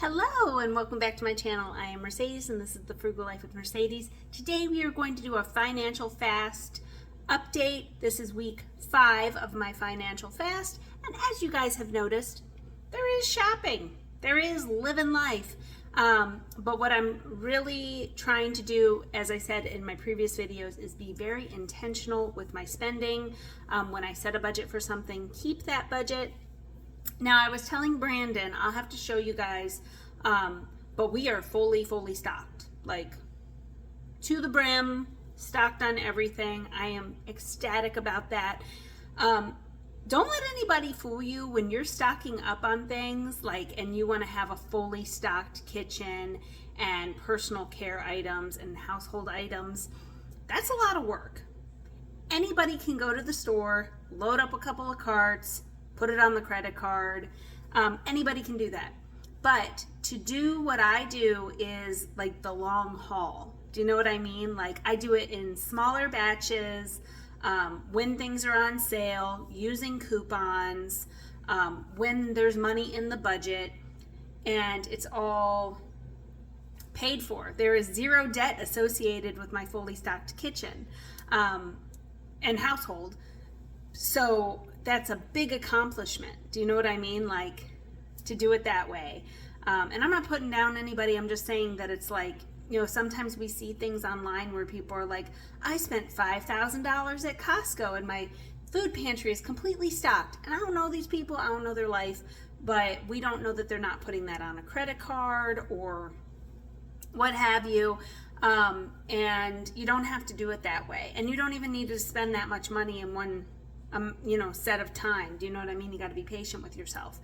Hello and welcome back to my channel. I am Mercedes and this is the Frugal Life with Mercedes. Today we are going to do a financial fast update. This is week 5 of my financial fast, and as you guys have noticed, there is shopping. There is living life. But what I'm really trying to do, as I said in my previous videos, is be very intentional with my spending. When I set a budget for something, keep that budget. Now, I was telling Brandon, I'll have to show you guys, but we are fully stocked, like to the brim, stocked on everything. I am ecstatic about that. Don't let anybody fool you when you're stocking up on things, and you want to have a fully stocked kitchen and personal care items and household items. That's a lot of work. Anybody can go to the store, load up a couple of carts, put it on the credit card. Anybody can do that. But to do what I do is like the long haul. Do you know what I mean? Like, I do it in smaller batches, when things are on sale, using coupons, when there's money in the budget, and it's all paid for. There is zero debt associated with my fully stocked kitchen and household. So that's a big accomplishment. Do you know what I mean? Like, to do it that way. And I'm not putting down anybody. I'm just saying that it's like, sometimes we see things online where people are like, I spent $5,000 at Costco and my food pantry is completely stocked. And I don't know these people. I don't know their life. But we don't know that they're not putting that on a credit card or what have you. And you don't have to do it that way. And you don't even need to spend that much money in one set of time. Do you know what I mean? You got to be patient with yourself.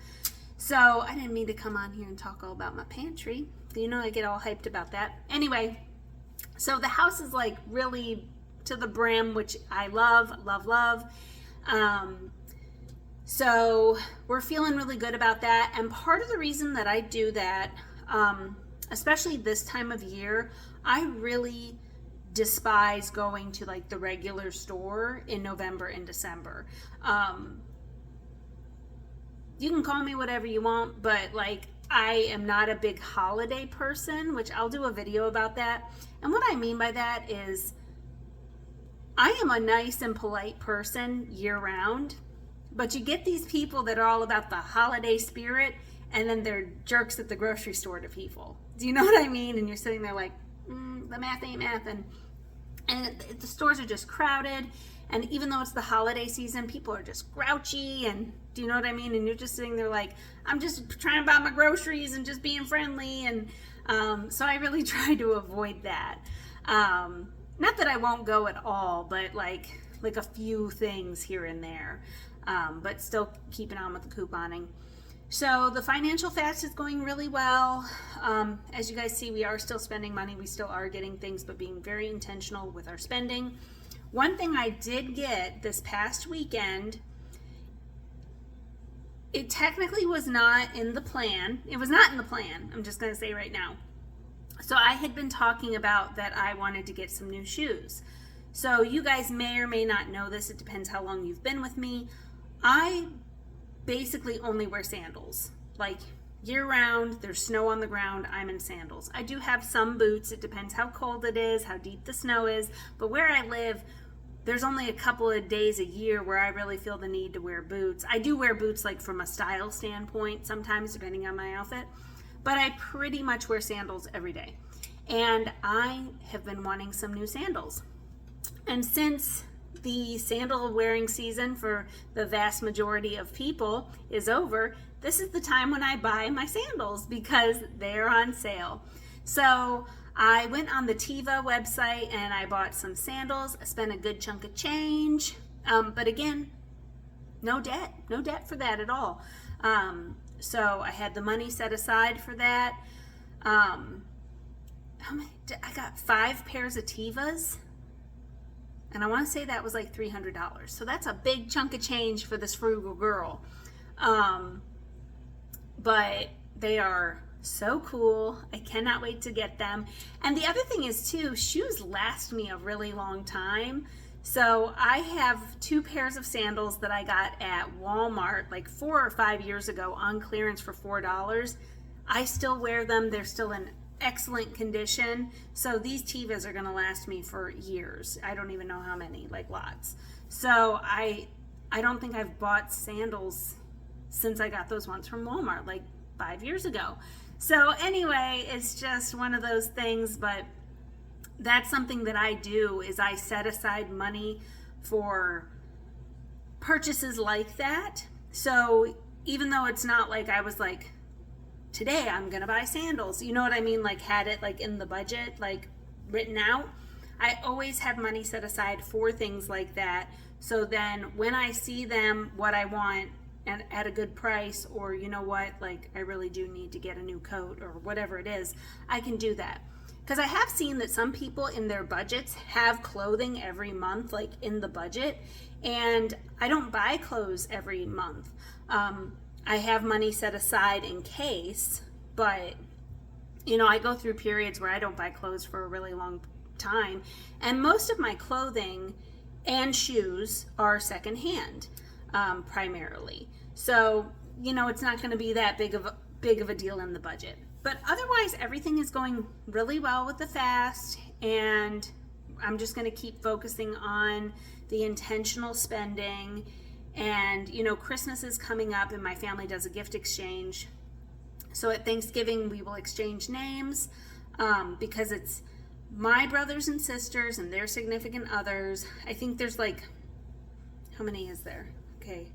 So I didn't mean to come on here and talk all about my pantry. I get all hyped about that. Anyway, so the house is like really to the brim, which I love. So we're feeling really good about that. And part of the reason that I do that, especially this time of year, I really despise going to like the regular store in November and December. You can call me whatever you want, but I am not a big holiday person, which I'll do a video about that. And what I mean by that is I am a nice and polite person year round, but you get these people that are all about the holiday spirit, and then they're jerks at the grocery store to people. Do you know what I mean? And you're sitting there like, the math ain't math, and the stores are just crowded, and even though it's the holiday season, people are just grouchy, and do you know what I mean? And you're just sitting there like, I'm just trying to buy my groceries and just being friendly, and so I really try to avoid that. Not that I won't go at all, but like a few things here and there, but still keeping on with the couponing. So the financial fast is going really well. As you guys see, we are still spending money. We still are getting things, but being very intentional with our spending. One thing I did get this past weekend, it technically was not in the plan. It was not in the plan. I'm just going to say right now. So I had been talking about that I wanted to get some new shoes. So you guys may or may not know this. It depends how long you've been with me. I basically only wear sandals. Like year round, there's snow on the ground, I'm in sandals. I do have some boots. It depends how cold it is, how deep the snow is. But where I live, there's only a couple of days a year where I really feel the need to wear boots. I do wear boots like from a style standpoint sometimes, depending on my outfit. But I pretty much wear sandals every day. And I have been wanting some new sandals. And since the sandal wearing season for the vast majority of people is over, this is the time when I buy my sandals because they're on sale. So I went on the Teva website and I bought some sandals. I spent a good chunk of change, but again, no debt for that at all. So I had the money set aside for that. I got 5 pairs of Tevas. And I want to say that was like $300. So that's a big chunk of change for this frugal girl. But they are so cool. I cannot wait to get them. And the other thing is too, shoes last me a really long time. So I have 2 pairs of sandals that I got at Walmart like 4 or 5 years ago on clearance for $4. I still wear them. They're still in excellent condition. So these Tevas are going to last me for years. I don't even know how many, like lots. So I don't think I've bought sandals since I got those ones from Walmart like 5 years ago. So anyway, it's just one of those things, but that's something that I do, is I set aside money for purchases like that. So even though it's not like I was like, today I'm gonna buy sandals, you know what I mean, like had it like in the budget, like written out, I always have money set aside for things like that. So then when I see them, what I want, and at a good price, or you know what, like I really do need to get a new coat or whatever it is, I can do that. Because I have seen that some people in their budgets have clothing every month, like in the budget, and I don't buy clothes every month. I have money set aside in case, but you know, I go through periods where I don't buy clothes for a really long time, and most of my clothing and shoes are secondhand, primarily. So you know, it's not going to be that big of a deal in the budget. But otherwise, everything is going really well with the fast, and I'm just going to keep focusing on the intentional spending. And you know, Christmas is coming up, and my family does a gift exchange. So at Thanksgiving, we will exchange names, because it's my brothers and sisters and their significant others. I think there's like, how many is there? Okay,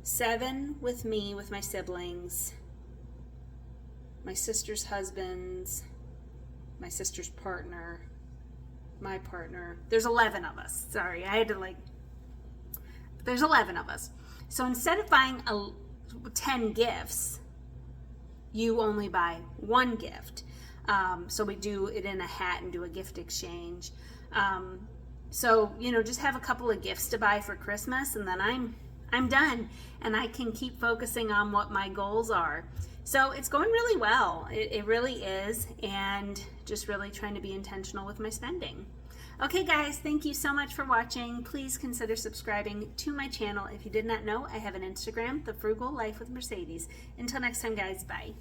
7 with me, with my siblings, my sister's husbands, my sister's partner, my partner. There's 11 of us. Sorry, I had to like, there's 11 of us. So instead of buying 10 gifts, you only buy 1 gift. So we do it in a hat and do a gift exchange. So, you know, just have a couple of gifts to buy for Christmas, and then I'm done, and I can keep focusing on what my goals are. So it's going really well. It really is, and just really trying to be intentional with my spending. Okay guys, thank you so much for watching. Please consider subscribing to my channel. If you did not know, I have an Instagram, The Frugal Life with Mercedes. Until next time guys, bye.